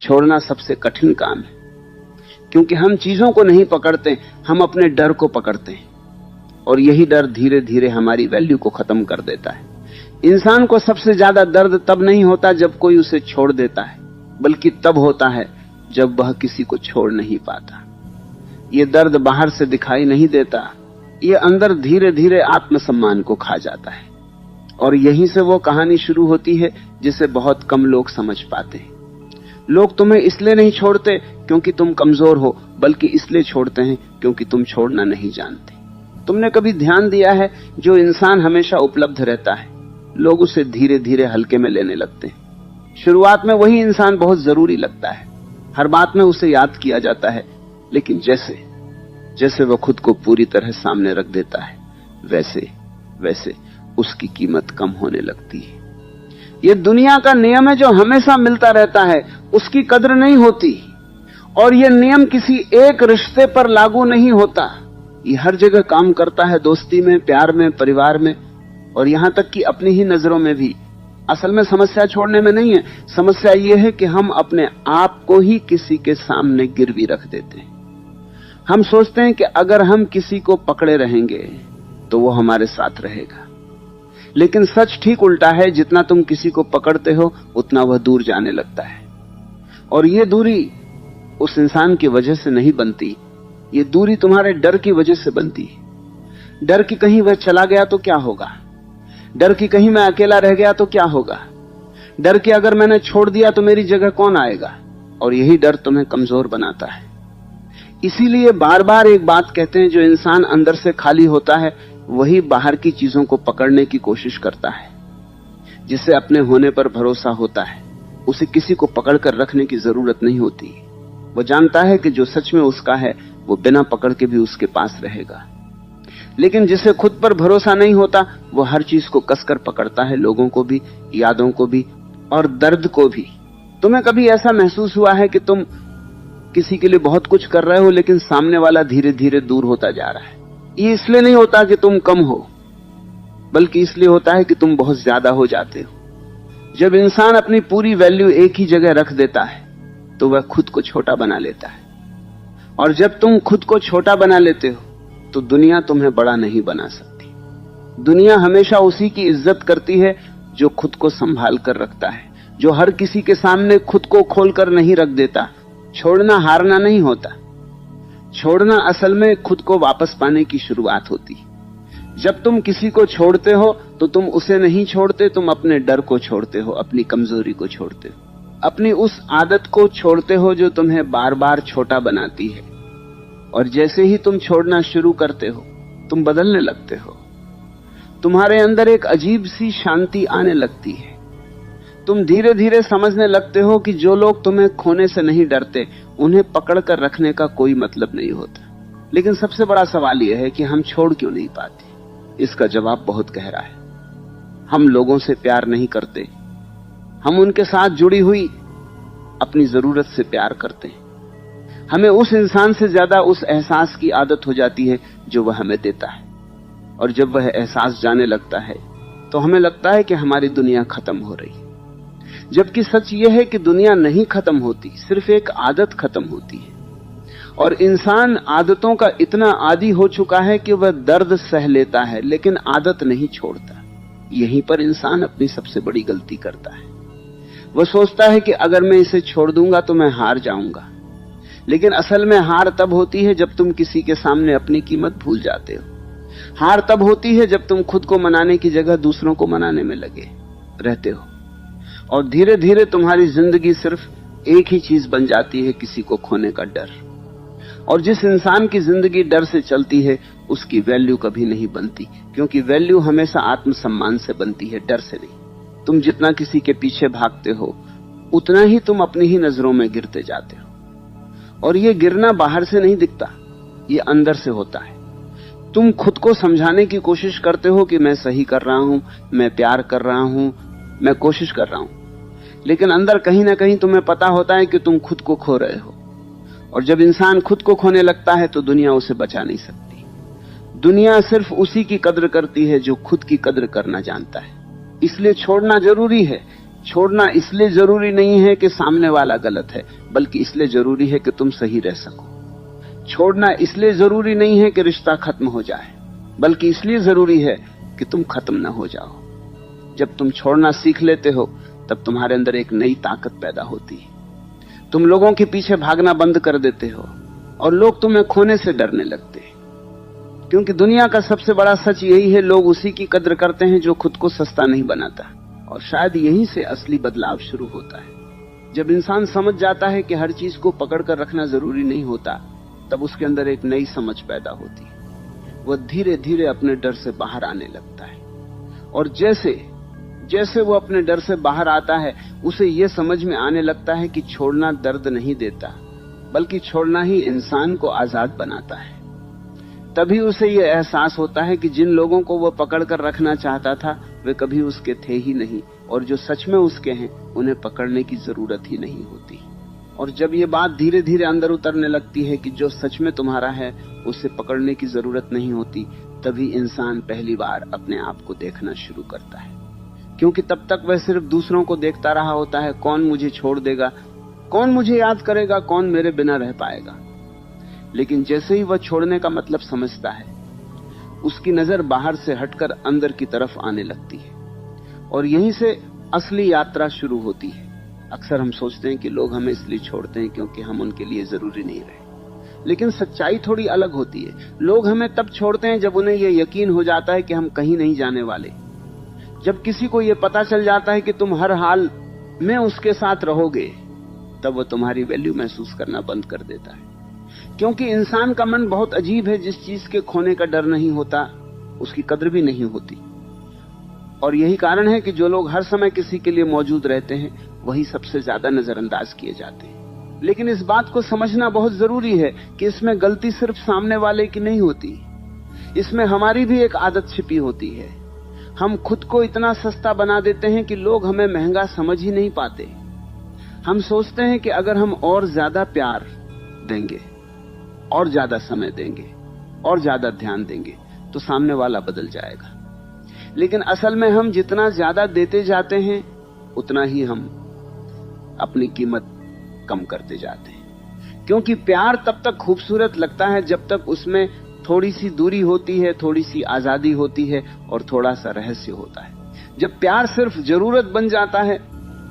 छोड़ना सबसे कठिन काम है, क्योंकि हम चीजों को नहीं पकड़ते, हम अपने डर को पकड़ते हैं, और यही डर धीरे धीरे हमारी वैल्यू को खत्म कर देता है। इंसान को सबसे ज्यादा दर्द तब नहीं होता जब कोई उसे छोड़ देता है, बल्कि तब होता है जब वह किसी को छोड़ नहीं पाता। ये दर्द बाहर से दिखाई नहीं देता, ये अंदर धीरे धीरे आत्मसम्मान को खा जाता है, और यहीं से वो कहानी शुरू होती है जिसे बहुत कम लोग समझ पाते हैं। लोग तुम्हें इसलिए नहीं छोड़ते क्योंकि तुम कमजोर हो, बल्कि इसलिए छोड़ते हैं क्योंकि तुम छोड़ना नहीं जानते। तुमने कभी ध्यान दिया है, जो इंसान हमेशा उपलब्ध रहता है, लोग उसे धीरे धीरे हल्के में लेने लगते हैं। शुरुआत में वही इंसान बहुत जरूरी लगता है, हर बात में उसे याद किया जाता है, लेकिन जैसे जैसे वह खुद को पूरी तरह सामने रख देता है, वैसे वैसे उसकी कीमत कम होने लगती है। यह दुनिया का नियम है जो हमेशा मिलता रहता है, उसकी कद्र नहीं होती, और यह नियम किसी एक रिश्ते पर लागू नहीं होता, ये हर जगह काम करता है, दोस्ती में, प्यार में, परिवार में, और यहां तक कि अपनी ही नजरों में भी। असल में समस्या छोड़ने में नहीं है, समस्या यह है कि हम अपने आप को ही किसी के सामने गिरवी रख देते हैं। हम सोचते हैं कि अगर हम किसी को पकड़े रहेंगे तो वो हमारे साथ रहेगा, लेकिन सच ठीक उल्टा है। जितना तुम किसी को पकड़ते हो उतना वह दूर जाने लगता है, और ये दूरी उस इंसान की वजह से नहीं बनती, ये दूरी तुम्हारे डर की वजह से बनती है। डर कि कहीं वह चला गया तो क्या होगा, डर कि कहीं मैं अकेला रह गया तो क्या होगा, डर कि अगर मैंने छोड़ दिया तो मेरी जगह कौन आएगा, और यही डर तुम्हें कमजोर बनाता है। इसीलिए बार बार एक बात कहते हैं, जो इंसान अंदर से खाली होता है वही बाहर की चीजों को पकड़ने की कोशिश करता है। जिसे अपने होने पर भरोसा होता है उसे किसी को पकड़कर रखने की जरूरत नहीं होती। वो जानता है कि जो सच में उसका है वो बिना पकड़ के भी उसके पास रहेगा। लेकिन जिसे खुद पर भरोसा नहीं होता वो हर चीज को कसकर पकड़ता है, लोगों को भी, यादों को भी, और दर्द को भी। तुम्हें कभी ऐसा महसूस हुआ है कि तुम किसी के लिए बहुत कुछ कर रहे हो लेकिन सामने वाला धीरे धीरे दूर होता जा रहा है? ये इसलिए नहीं होता कि तुम कम हो, बल्कि इसलिए होता है कि तुम बहुत ज्यादा हो जाते हो। जब इंसान अपनी पूरी वैल्यू एक ही जगह रख देता है तो वह खुद को छोटा बना लेता है, और जब तुम खुद को छोटा बना लेते हो तो दुनिया तुम्हें बड़ा नहीं बना सकती। दुनिया हमेशा उसी की इज्जत करती है जो खुद को संभाल कर रखता है, जो हर किसी के सामने खुद को खोलकर नहीं रख देता। छोड़ना हारना नहीं होता, छोड़ना असल में खुद को वापस पाने की शुरुआत होती। जब तुम किसी को छोड़ते हो तो तुम उसे नहीं छोड़ते, तुम अपने डर को छोड़ते हो, अपनी कमजोरी को छोड़ते हो, अपनी उस आदत को छोड़ते हो जो तुम्हें बार बार छोटा बनाती है। और जैसे ही तुम छोड़ना शुरू करते हो तुम बदलने लगते हो, तुम्हारे अंदर एक अजीब सी शांति आने लगती है। तुम धीरे धीरे समझने लगते हो कि जो लोग तुम्हें खोने से नहीं डरते उन्हें पकड़ कर रखने का कोई मतलब नहीं होता। लेकिन सबसे बड़ा सवाल यह है कि हम छोड़ क्यों नहीं पाते। इसका जवाब बहुत गहरा है। हम लोगों से प्यार नहीं करते, हम उनके साथ जुड़ी हुई अपनी जरूरत से प्यार करते हैं। हमें उस इंसान से ज्यादा उस एहसास की आदत हो जाती है जो वह हमें देता है, और जब वह एहसास जाने लगता है तो हमें लगता है कि हमारी दुनिया खत्म हो रही है। जबकि सच यह है कि दुनिया नहीं खत्म होती, सिर्फ एक आदत खत्म होती है। और इंसान आदतों का इतना आदी हो चुका है कि वह दर्द सह लेता है लेकिन आदत नहीं छोड़ता। यहीं पर इंसान अपनी सबसे बड़ी गलती करता है। वह सोचता है कि अगर मैं इसे छोड़ दूंगा तो मैं हार जाऊंगा, लेकिन असल में हार तब होती है जब तुम किसी के सामने अपनी कीमत भूल जाते हो। हार तब होती है जब तुम खुद को मनाने की जगह दूसरों को मनाने में लगे रहते हो, और धीरे धीरे तुम्हारी जिंदगी सिर्फ एक ही चीज बन जाती है, किसी को खोने का डर। और जिस इंसान की जिंदगी डर से चलती है उसकी वैल्यू कभी नहीं बनती, क्योंकि वैल्यू हमेशा आत्मसम्मान से बनती है, डर से नहीं। तुम जितना किसी के पीछे भागते हो उतना ही तुम अपनी ही नजरों में गिरते जाते हो, और ये गिरना बाहर से नहीं दिखता, ये अंदर से होता है। तुम खुद को समझाने की कोशिश करते हो कि मैं सही कर रहा हूं, मैं प्यार कर रहा हूं, मैं कोशिश कर रहा हूं, लेकिन अंदर कहीं ना कहीं तुम्हें पता होता है कि तुम खुद को खो रहे हो। और जब इंसान खुद को खोने लगता है तो दुनिया उसे बचा नहीं सकती। दुनिया सिर्फ उसी की कद्र करती है जो खुद की कद्र करना जानता है। इसलिए छोड़ना जरूरी है। छोड़ना इसलिए जरूरी नहीं है कि सामने वाला गलत है, बल्कि इसलिए जरूरी है कि तुम सही रह सको। छोड़ना इसलिए जरूरी नहीं है कि रिश्ता खत्म हो जाए, बल्कि इसलिए जरूरी है कि तुम खत्म न हो जाओ। जब तुम छोड़ना सीख लेते हो तब तुम्हारे अंदर एक नई ताकत पैदा होती है। तुम लोगों के पीछे भागना बंद कर देते हो और लोग तुम्हें खोने से डरने लगते हैं। क्योंकि दुनिया का सबसे बड़ा सच यही है, लोग उसी की कद्र करते हैं जो खुद को सस्ता नहीं बनाता। और शायद यहीं से असली बदलाव शुरू होता है। जब इंसान समझ जाता है कि हर चीज को पकड़ कर रखना जरूरी नहीं होता, तब उसके अंदर एक नई समझ पैदा होती है। वह धीरे धीरे अपने डर से बाहर आने लगता है। और जैसे जैसे वो अपने डर से बाहर आता है, उसे यह समझ में आने लगता है कि छोड़ना दर्द नहीं देता, बल्कि छोड़ना ही इंसान को आजाद बनाता है। तभी उसे यह एहसास होता है कि जिन लोगों को वह पकड़ कर रखना चाहता था वे कभी उसके थे ही नहीं, और जो सच में उसके हैं उन्हें पकड़ने की जरूरत ही नहीं होती। और जब ये बात धीरे धीरे अंदर उतरने लगती है कि जो सच में तुम्हारा है उसे पकड़ने की जरूरत नहीं होती, तभी इंसान पहली बार अपने आप को देखना शुरू करता है। क्योंकि तब तक वह सिर्फ दूसरों को देखता रहा होता है, कौन मुझे छोड़ देगा, कौन मुझे याद करेगा, कौन मेरे बिना रह पाएगा। लेकिन जैसे ही वह छोड़ने का मतलब समझता है, उसकी नजर बाहर से हटकर अंदर की तरफ आने लगती है और यहीं से असली यात्रा शुरू होती है। अक्सर हम सोचते हैं कि लोग हमें इसलिए छोड़ते हैं क्योंकि हम उनके लिए जरूरी नहीं रहे, लेकिन सच्चाई थोड़ी अलग होती है। लोग हमें तब छोड़ते हैं जब उन्हें यह यकीन हो जाता है कि हम कहीं नहीं जाने वाले। जब किसी को यह पता चल जाता है कि तुम हर हाल में उसके साथ रहोगे, तब वो तुम्हारी वैल्यू महसूस करना बंद कर देता है। क्योंकि इंसान का मन बहुत अजीब है, जिस चीज के खोने का डर नहीं होता उसकी कद्र भी नहीं होती। और यही कारण है कि जो लोग हर समय किसी के लिए मौजूद रहते हैं वही सबसे ज्यादा नजरअंदाज किए जाते हैं। लेकिन इस बात को समझना बहुत जरूरी है कि इसमें गलती सिर्फ सामने वाले की नहीं होती, इसमें हमारी भी एक आदत छिपी होती है। हम खुद को इतना सस्ता बना देते हैं कि लोग हमें महंगा समझ ही नहीं पाते। हम सोचते हैं कि अगर हम और ज्यादा प्यार देंगे, और ज्यादा समय देंगे, और ज्यादा ध्यान देंगे तो सामने वाला बदल जाएगा। लेकिन असल में हम जितना ज्यादा देते जाते हैं उतना ही हम अपनी कीमत कम करते जाते हैं। क्योंकि प्यार तब तक खूबसूरत लगता है जब तक उसमें थोड़ी सी दूरी होती है, थोड़ी सी आजादी होती है और थोड़ा सा रहस्य होता है। जब प्यार सिर्फ जरूरत बन जाता है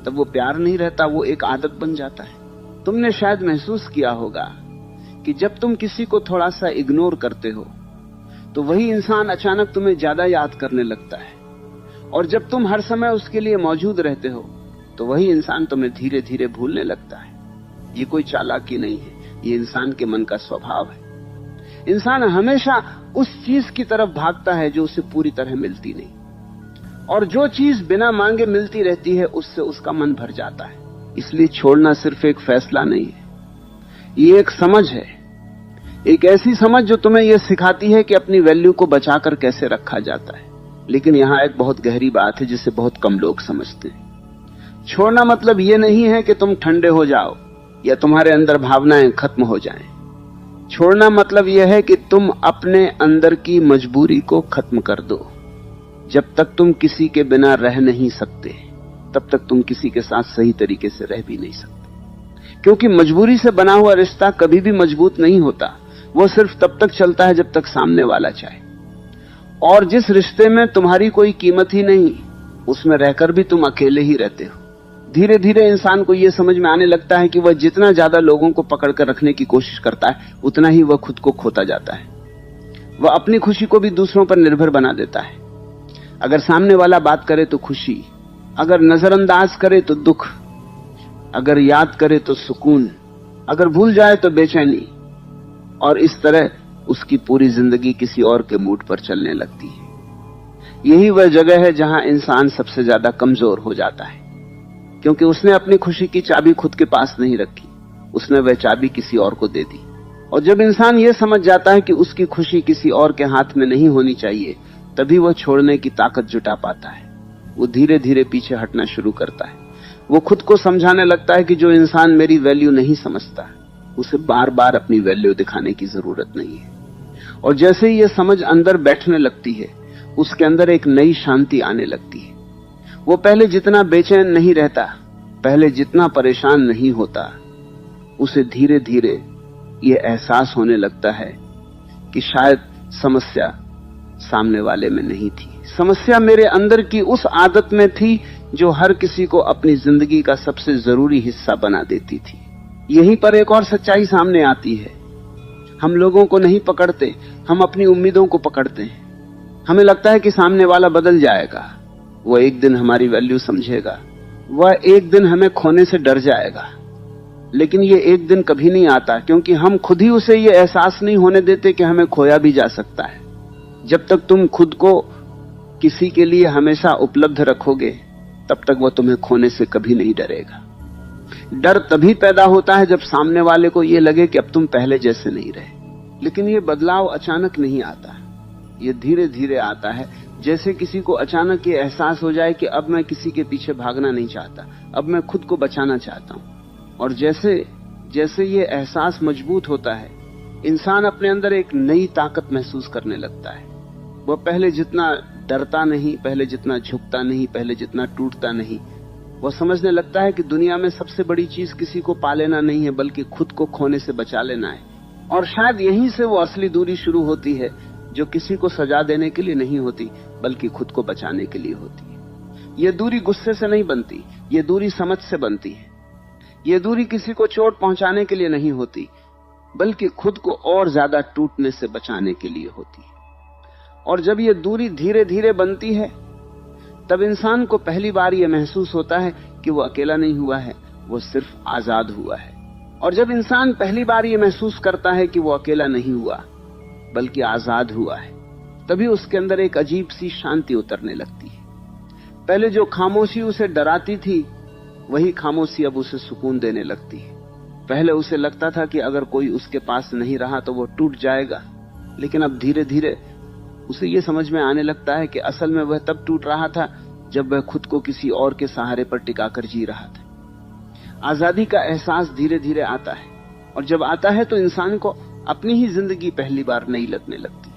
तब वो प्यार नहीं रहता, वो एक आदत बन जाता है। तुमने शायद महसूस किया होगा कि जब तुम किसी को थोड़ा सा इग्नोर करते हो तो वही इंसान अचानक तुम्हें ज्यादा याद करने लगता है, और जब तुम हर समय उसके लिए मौजूद रहते हो तो वही इंसान तुम्हें धीरे धीरे भूलने लगता है। ये कोई चालाकी नहीं है, ये इंसान के मन का स्वभाव है। इंसान हमेशा उस चीज की तरफ भागता है जो उसे पूरी तरह मिलती नहीं, और जो चीज बिना मांगे मिलती रहती है उससे उसका मन भर जाता है। इसलिए छोड़ना सिर्फ एक फैसला नहीं है, ये एक समझ है, एक ऐसी समझ जो तुम्हें यह सिखाती है कि अपनी वैल्यू को बचाकर कैसे रखा जाता है। लेकिन यहां एक बहुत गहरी बात है जिसे बहुत कम लोग समझते हैं। छोड़ना मतलब यह नहीं है कि तुम ठंडे हो जाओ या तुम्हारे अंदर भावनाएं खत्म हो जाएं। छोड़ना मतलब यह है कि तुम अपने अंदर की मजबूरी को खत्म कर दो। जब तक तुम किसी के बिना रह नहीं सकते तब तक तुम किसी के साथ सही तरीके से रह भी नहीं सकते। क्योंकि मजबूरी से बना हुआ रिश्ता कभी भी मजबूत नहीं होता, वो सिर्फ तब तक चलता है जब तक सामने वाला चाहे। और जिस रिश्ते में तुम्हारी कोई कीमत ही नहीं, उसमें रहकर भी तुम अकेले ही रहते हो। धीरे धीरे इंसान को यह समझ में आने लगता है कि वह जितना ज्यादा लोगों को पकड़ कर रखने की कोशिश करता है उतना ही वह खुद को खोता जाता है। वह अपनी खुशी को भी दूसरों पर निर्भर बना देता है। अगर सामने वाला बात करे तो खुशी, अगर नजरअंदाज करे तो दुख, अगर याद करे तो सुकून, अगर भूल जाए तो बेचैनी। और इस तरह उसकी पूरी जिंदगी किसी और के मूड पर चलने लगती है। यही वह जगह है जहां इंसान सबसे ज्यादा कमजोर हो जाता है, क्योंकि उसने अपनी खुशी की चाबी खुद के पास नहीं रखी, उसने वह चाबी किसी और को दे दी। और जब इंसान यह समझ जाता है कि उसकी खुशी किसी और के हाथ में नहीं होनी चाहिए, तभी वह छोड़ने की ताकत जुटा पाता है। वो धीरे धीरे पीछे हटना शुरू करता है। वो खुद को समझाने लगता है कि जो इंसान मेरी वैल्यू नहीं समझता उसे बार बार अपनी वैल्यू दिखाने की जरूरत नहीं है। और जैसे ही यह समझ अंदर बैठने लगती है, उसके अंदर एक नई शांति आने लगती है। वो पहले जितना बेचैन नहीं रहता, पहले जितना परेशान नहीं होता, उसे धीरे धीरे ये एहसास होने लगता है कि शायद समस्या सामने वाले में नहीं थी, समस्या मेरे अंदर की उस आदत में थी जो हर किसी को अपनी जिंदगी का सबसे जरूरी हिस्सा बना देती थी। यहीं पर एक और सच्चाई सामने आती है। हम लोगों को नहीं पकड़ते, हम अपनी उम्मीदों को पकड़ते हैं। हमें लगता है कि सामने वाला बदल जाएगा, वह एक दिन हमारी वैल्यू समझेगा, वह एक दिन हमें खोने से डर जाएगा। लेकिन ये एक दिन कभी नहीं आता, क्योंकि हम खुद ही उसे ये एहसास नहीं होने देते कि हमें खोया भी जा सकता है। जब तक तुम खुद को किसी के लिए हमेशा उपलब्ध रखोगे, तब तक वह तुम्हें खोने से कभी नहीं डरेगा। डर तभी पैदा होता है जब सामने वाले को यह लगे कि अब तुम पहले जैसे नहीं रहे। लेकिन यह बदलाव अचानक नहीं आता, यह धीरे धीरे आता है। जैसे किसी को अचानक ये एहसास हो जाए कि अब मैं किसी के पीछे भागना नहीं चाहता, अब मैं खुद को बचाना चाहता हूं। और जैसे जैसे ये एहसास मजबूत होता है, इंसान अपने अंदर एक नई ताकत महसूस करने लगता है। वह पहले जितना डरता नहीं, पहले जितना झुकता नहीं, पहले जितना टूटता नहीं, वह समझने लगता है कि दुनिया में सबसे बड़ी चीज किसी को पा लेना नहीं है, बल्कि खुद को खोने से बचा लेना है। और शायद यहीं से वो असली दूरी शुरू होती है, जो किसी को सजा देने के लिए नहीं होती, बल्कि खुद को बचाने के लिए होती है। यह दूरी गुस्से से नहीं बनती, यह दूरी समझ से बनती है। यह दूरी किसी को चोट पहुंचाने के लिए नहीं होती, बल्कि खुद को और ज्यादा टूटने से बचाने के लिए होती है। और जब यह दूरी धीरे धीरे बनती है, तब इंसान को पहली बार यह महसूस होता है कि वो अकेला नहीं हुआ है, वो सिर्फ आजाद हुआ है। और जब इंसान पहली बार यह महसूस करता है कि वो अकेला नहीं हुआ, बल्कि आजाद हुआ है, तभी उसके अंदर एक अजीब सी शांति उतरने लगती है। पहले जो खामोशी उसे डराती थी, वही खामोशी अब उसे सुकून देने लगती है। पहले उसे लगता था कि अगर कोई उसके पास नहीं रहा तो वो टूट जाएगा, लेकिन अब धीरे धीरे उसे ये समझ में आने लगता है कि असल में वह तब टूट रहा था जब वह खुद को किसी और के सहारे पर टिकाकर जी रहा था। आजादी का एहसास धीरे धीरे आता है, और जब आता है तो इंसान को अपनी ही जिंदगी पहली बार नई लगने लगती है।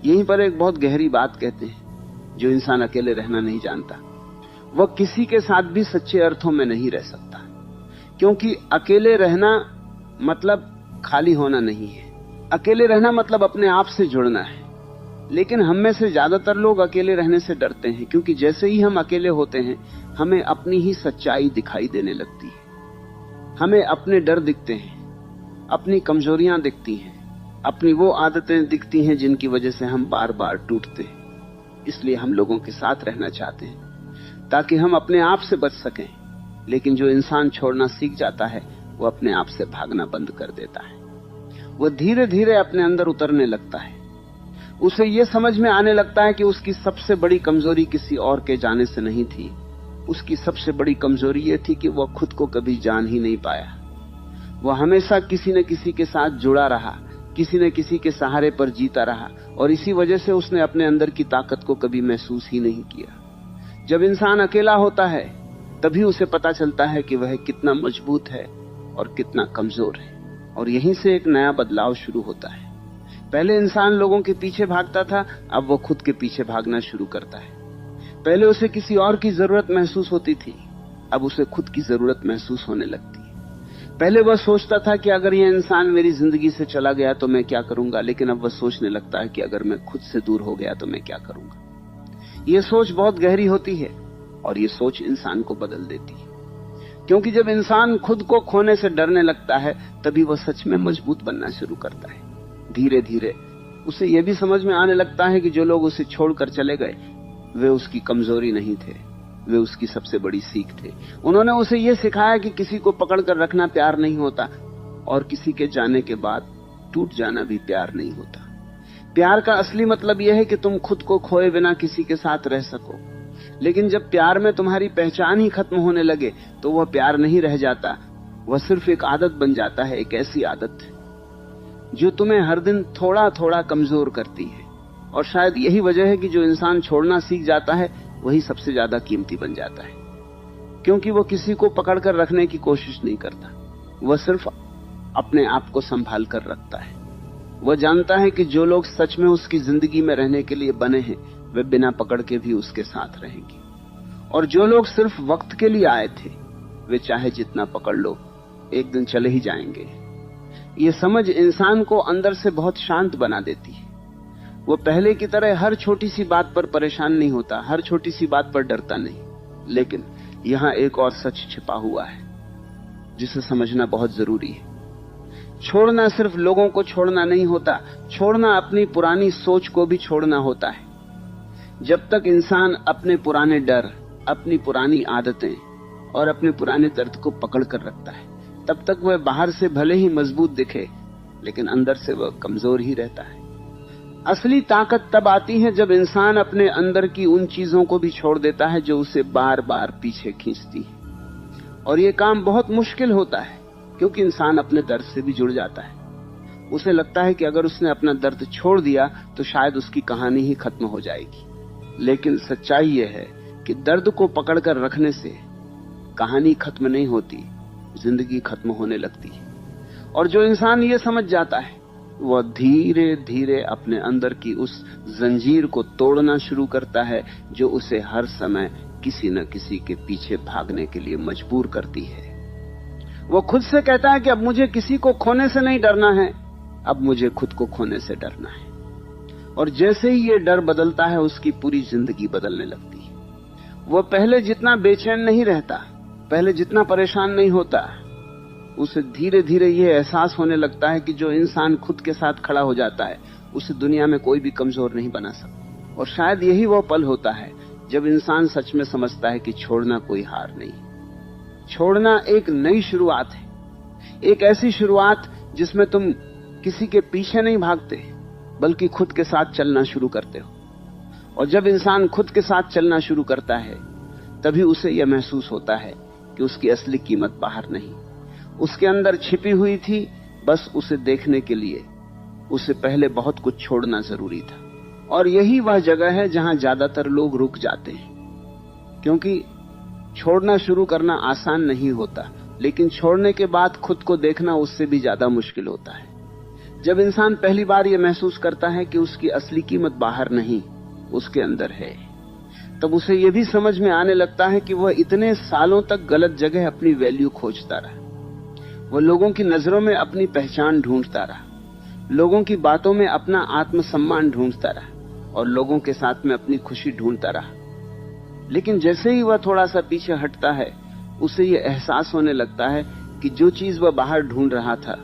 यहीं पर एक बहुत गहरी बात कहते हैं, जो इंसान अकेले रहना नहीं जानता, वह किसी के साथ भी सच्चे अर्थों में नहीं रह सकता। क्योंकि अकेले रहना मतलब खाली होना नहीं है, अकेले रहना मतलब अपने आप से जुड़ना है। लेकिन हम में से ज्यादातर लोग अकेले रहने से डरते हैं, क्योंकि जैसे ही हम अकेले होते हैं, हमें अपनी ही सच्चाई दिखाई देने लगती है। हमें अपने डर दिखते हैं, अपनी कमजोरियां दिखती हैं, अपनी वो आदतें दिखती हैं जिनकी वजह से हम बार बार टूटते हैं। इसलिए हम लोगों के साथ रहना चाहते हैं, ताकि हम अपने आप से बच सकें। लेकिन जो इंसान छोड़ना सीख जाता है, वो अपने आप से भागना बंद कर देता है। वो धीरे धीरे अपने अंदर उतरने लगता है। उसे ये समझ में आने लगता है कि उसकी सबसे बड़ी कमजोरी किसी और के जाने से नहीं थी। उसकी सबसे बड़ी कमजोरी ये थी कि वह खुद को कभी जान ही नहीं पाया। वह हमेशा किसी न किसी के साथ जुड़ा रहा, किसी न किसी के सहारे पर जीता रहा, और इसी वजह से उसने अपने अंदर की ताकत को कभी महसूस ही नहीं किया। जब इंसान अकेला होता है, तभी उसे पता चलता है कि वह कितना मजबूत है और कितना कमजोर है। और यहीं से एक नया बदलाव शुरू होता है। पहले इंसान लोगों के पीछे भागता था, अब वो खुद के पीछे भागना शुरू करता है। पहले उसे किसी और की जरूरत महसूस होती थी, अब उसे खुद की जरूरत महसूस होने लगती है। पहले वह सोचता था कि अगर यह इंसान मेरी जिंदगी से चला गया तो मैं क्या करूंगा, लेकिन अब वह सोचने लगता है कि अगर मैं खुद से दूर हो गया तो मैं क्या करूंगा। यह सोच बहुत गहरी होती है, और यह सोच इंसान को बदल देती है। क्योंकि जब इंसान खुद को खोने से डरने लगता है, तभी वह सच में मजबूत बनना शुरू करता है। धीरे धीरे उसे यह भी समझ में आने लगता है कि जो लोग उसे छोड़कर चले गए, वे उसकी कमजोरी नहीं थे, वे उसकी सबसे बड़ी सीख थे। उन्होंने उसे यह सिखाया कि किसी को पकड़कर रखना प्यार नहीं होता, और किसी के जाने के बाद टूट जाना भी प्यार नहीं होता। प्यार का असली मतलब यह है कि तुम खुद को खोए बिना किसी के साथ रह सको। लेकिन जब प्यार में तुम्हारी पहचान ही खत्म होने लगे, तो वह प्यार नहीं रह जाता, वह सिर्फ एक आदत बन जाता है। एक ऐसी आदत जो तुम्हें हर दिन थोड़ा थोड़ा कमजोर करती है। और शायद यही वजह है कि जो इंसान छोड़ना सीख जाता है, वही सबसे ज्यादा कीमती बन जाता है। क्योंकि वो किसी को पकड़कर रखने की कोशिश नहीं करता, वह सिर्फ अपने आप को संभाल कर रखता है। वह जानता है कि जो लोग सच में उसकी जिंदगी में रहने के लिए बने हैं, वे बिना पकड़ के भी उसके साथ रहेंगे। और जो लोग सिर्फ वक्त के लिए आए थे, वे चाहे जितना पकड़ लो, एक दिन चले ही जाएंगे। ये समझ इंसान को अंदर से बहुत शांत बना देती है। वो पहले की तरह हर छोटी सी बात पर परेशान नहीं होता, हर छोटी सी बात पर डरता नहीं। लेकिन यहां एक और सच छिपा हुआ है जिसे समझना बहुत जरूरी है। छोड़ना सिर्फ लोगों को छोड़ना नहीं होता, छोड़ना अपनी पुरानी सोच को भी छोड़ना होता है। जब तक इंसान अपने पुराने डर, अपनी पुरानी आदतें और अपने पुराने दर्द को पकड़ कर रखता है, तब तक वह बाहर से भले ही मजबूत दिखे, लेकिन अंदर से वह कमजोर ही रहता है। असली ताकत तब आती है जब इंसान अपने अंदर की उन चीजों को भी छोड़ देता है जो उसे बार बार पीछे खींचती है। और यह काम बहुत मुश्किल होता है, क्योंकि इंसान अपने दर्द से भी जुड़ जाता है। उसे लगता है कि अगर उसने अपना दर्द छोड़ दिया तो शायद उसकी कहानी ही खत्म हो जाएगी। लेकिन सच्चाई यह है कि दर्द को पकड़कर रखने से कहानी खत्म नहीं होती, जिंदगी खत्म होने लगती है। और जो इंसान ये समझ जाता है, वह धीरे धीरे अपने अंदर की उस जंजीर को तोड़ना शुरू करता है जो उसे हर समय किसी न किसी के पीछे भागने के लिए मजबूर करती है। वो खुद से कहता है कि अब मुझे किसी को खोने से नहीं डरना है, अब मुझे खुद को खोने से डरना है। और जैसे ही ये डर बदलता है, उसकी पूरी जिंदगी बदलने लगती है। वो पहले जितना बेचैन नहीं रहता, पहले जितना परेशान नहीं होता, उसे धीरे धीरे ये एहसास होने लगता है कि जो इंसान खुद के साथ खड़ा हो जाता है, उसे दुनिया में कोई भी कमजोर नहीं बना सकता। और शायद यही वो पल होता है जब इंसान सच में समझता है कि छोड़ना कोई हार नहीं, छोड़ना एक नई शुरुआत है। एक ऐसी शुरुआत जिसमें तुम किसी के पीछे नहीं भागते, बल्कि खुद के साथ चलना शुरू करते हो। और जब इंसान खुद के साथ चलना शुरू करता है, तभी उसे यह महसूस होता है कि उसकी असली कीमत बाहर नहीं, उसके अंदर छिपी हुई थी। बस उसे देखने के लिए उसे पहले बहुत कुछ छोड़ना जरूरी था। और यही वह जगह है जहां ज्यादातर लोग रुक जाते हैं, क्योंकि छोड़ना शुरू करना आसान नहीं होता, लेकिन छोड़ने के बाद खुद को देखना उससे भी ज्यादा मुश्किल होता है। जब इंसान पहली बार यह महसूस करता है कि उसकी असली कीमत बाहर नहीं, उसके अंदर है, तब उसे यह भी समझ में आने लगता है कि वह इतने सालों तक गलत जगह अपनी वैल्यू खोजता रहा। वह लोगों की नजरों में अपनी पहचान ढूंढता रहा, लोगों की बातों में अपना आत्मसम्मान ढूंढता रहा, और लोगों के साथ में अपनी खुशी ढूंढता रहा। लेकिन जैसे ही वह थोड़ा सा पीछे हटता है, उसे यह एहसास होने लगता है कि जो चीज वह बाहर ढूंढ रहा था,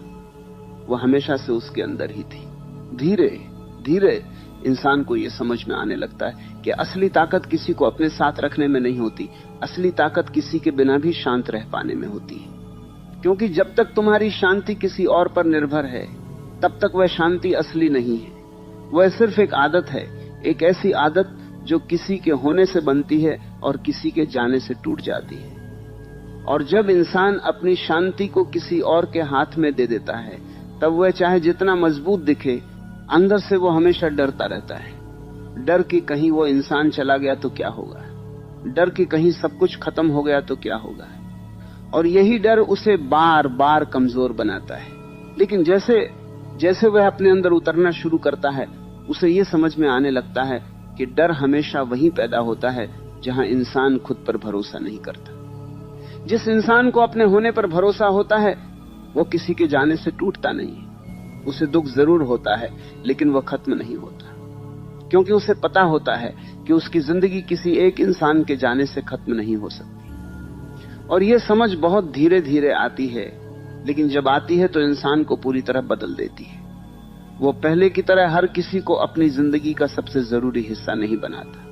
वह हमेशा से उसके अंदर ही थी। धीरे धीरे इंसान को यह समझ में आने लगता है कि असली ताकत किसी को अपने साथ रखने में नहीं होती, असली ताकत किसी के बिना भी शांत रह पाने में होती है। क्योंकि जब तक तुम्हारी शांति किसी और पर निर्भर है, तब तक वह शांति असली नहीं है। वह सिर्फ एक आदत है, एक ऐसी आदत जो किसी के होने से बनती है और किसी के जाने से टूट जाती है। और जब इंसान अपनी शांति को किसी और के हाथ में दे देता है, तब वह चाहे जितना मजबूत दिखे, अंदर से वो हमेशा डरता रहता है। डर कि कहीं वो इंसान चला गया तो क्या होगा, डर कि कहीं सब कुछ खत्म हो गया तो क्या होगा। और यही डर उसे बार बार कमजोर बनाता है। लेकिन जैसे जैसे वह अपने अंदर उतरना शुरू करता है, उसे यह समझ में आने लगता है कि डर हमेशा वहीं पैदा होता है जहां इंसान खुद पर भरोसा नहीं करता। जिस इंसान को अपने होने पर भरोसा होता है, वो किसी के जाने से टूटता नहीं। उसे दुख जरूर होता है, लेकिन वह खत्म नहीं होता, क्योंकि उसे पता होता है कि उसकी जिंदगी किसी एक इंसान के जाने से खत्म नहीं हो सकती। और यह समझ बहुत धीरे धीरे आती है, लेकिन जब आती है तो इंसान को पूरी तरह बदल देती है। वो पहले की तरह हर किसी को अपनी जिंदगी का सबसे जरूरी हिस्सा नहीं बनाता।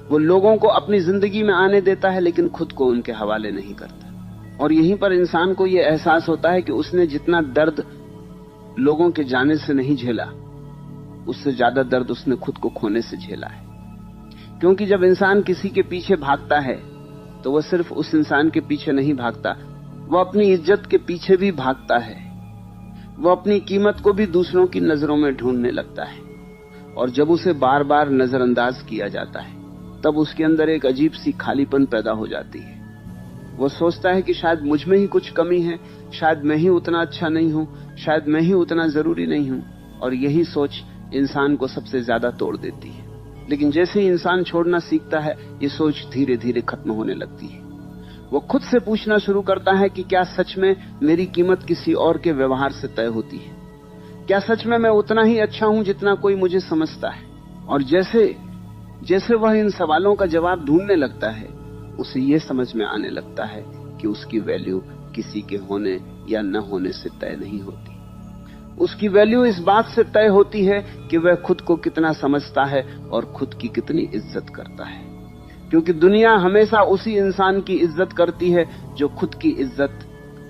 वो लोगों को अपनी जिंदगी में आने देता है, लेकिन खुद को उनके हवाले नहीं करता। और यहीं पर इंसान को यह एहसास होता है कि उसने जितना दर्द लोगों के जाने से नहीं झेला, उससे ज्यादा दर्द उसने खुद को खोने से झेला है। क्योंकि जब इंसान किसी के पीछे भागता है, तो वह सिर्फ उस इंसान के पीछे नहीं भागता, वह अपनी इज्जत के पीछे भी भागता है। वह अपनी कीमत को भी दूसरों की नजरों में ढूंढने लगता है। और जब उसे बार बार नजरअंदाज किया जाता है, तब उसके अंदर एक अजीब सी खालीपन पैदा हो जाती है। वो सोचता है कि शायद मुझ में ही कुछ कमी है, शायद मैं ही उतना अच्छा नहीं हूं, शायद मैं ही उतना जरूरी नहीं हूं। और यही सोच इंसान को सबसे ज्यादा तोड़ देती है। लेकिन जैसे ही इंसान छोड़ना सीखता है, ये सोच धीरे धीरे खत्म होने लगती है। वो खुद से पूछना शुरू करता है कि क्या सच में मेरी कीमत किसी और के व्यवहार से तय होती है? क्या सच में मैं उतना ही अच्छा हूं जितना कोई मुझे समझता है? और जैसे जैसे वह इन सवालों का जवाब ढूंढने लगता है, उसे यह समझ में आने लगता है कि उसकी वैल्यू किसी के होने या न होने से तय नहीं होती। उसकी वैल्यू इस बात से तय होती है कि वह खुद को कितना समझता है और खुद की कितनी इज्जत करता है। क्योंकि दुनिया हमेशा उसी इंसान की इज्जत करती है जो खुद की इज्जत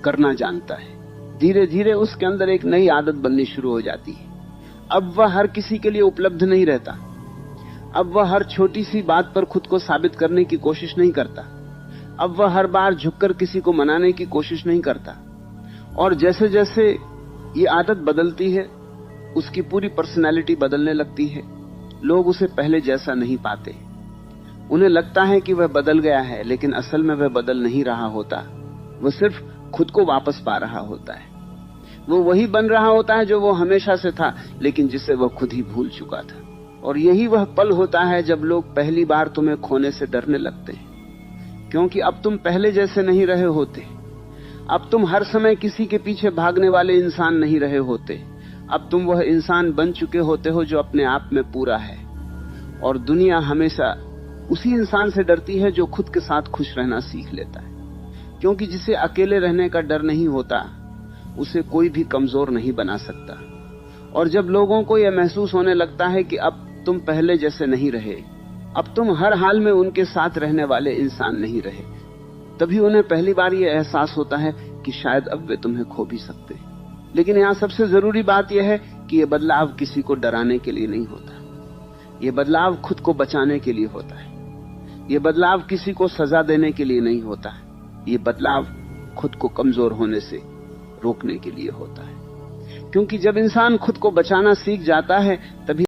करना जानता है। धीरे धीरे उसके अंदर एक नई आदत बननी शुरू हो जाती है। अब वह हर किसी के लिए उपलब्ध नहीं रहता। अब वह हर छोटी सी बात पर खुद को साबित करने की कोशिश नहीं करता। अब वह हर बार झुककर किसी को मनाने की कोशिश नहीं करता। और जैसे जैसे ये आदत बदलती है, उसकी पूरी पर्सनालिटी बदलने लगती है। लोग उसे पहले जैसा नहीं पाते। उन्हें लगता है कि वह बदल गया है, लेकिन असल में वह बदल नहीं रहा होता। वह सिर्फ खुद को वापस पा रहा होता है। वो वही बन रहा होता है जो वो हमेशा से था, लेकिन जिसे वह खुद ही भूल चुका था। और यही वह पल होता है जब लोग पहली बार तुम्हें खोने से डरने लगते हैं, क्योंकि अब तुम पहले जैसे नहीं रहे होते। अब तुम हर समय किसी के पीछे भागने वाले इंसान नहीं रहे होते। अब तुम वह इंसान बन चुके होते हो जो अपने आप में पूरा है। और दुनिया हमेशा उसी इंसान से डरती है जो खुद के साथ खुश रहना सीख लेता है, क्योंकि जिसे अकेले रहने का डर नहीं होता, उसे कोई भी कमजोर नहीं बना सकता। और जब लोगों को यह महसूस होने लगता है कि अब तुम पहले जैसे नहीं रहे, अब तुम हर हाल में उनके साथ रहने वाले इंसान नहीं रहे, तभी उन्हें पहली बार यह एहसास होता है कि शायद अब वे तुम्हें खो भी सकते। लेकिन यहां सबसे जरूरी बात यह है कि यह बदलाव किसी को डराने के लिए नहीं होता। यह बदलाव खुद को बचाने के लिए होता है। यह बदलाव किसी को सजा देने के लिए नहीं होता है। यह बदलाव खुद को कमजोर होने से रोकने के लिए होता है। क्योंकि जब इंसान खुद को बचाना सीख जाता है, तभी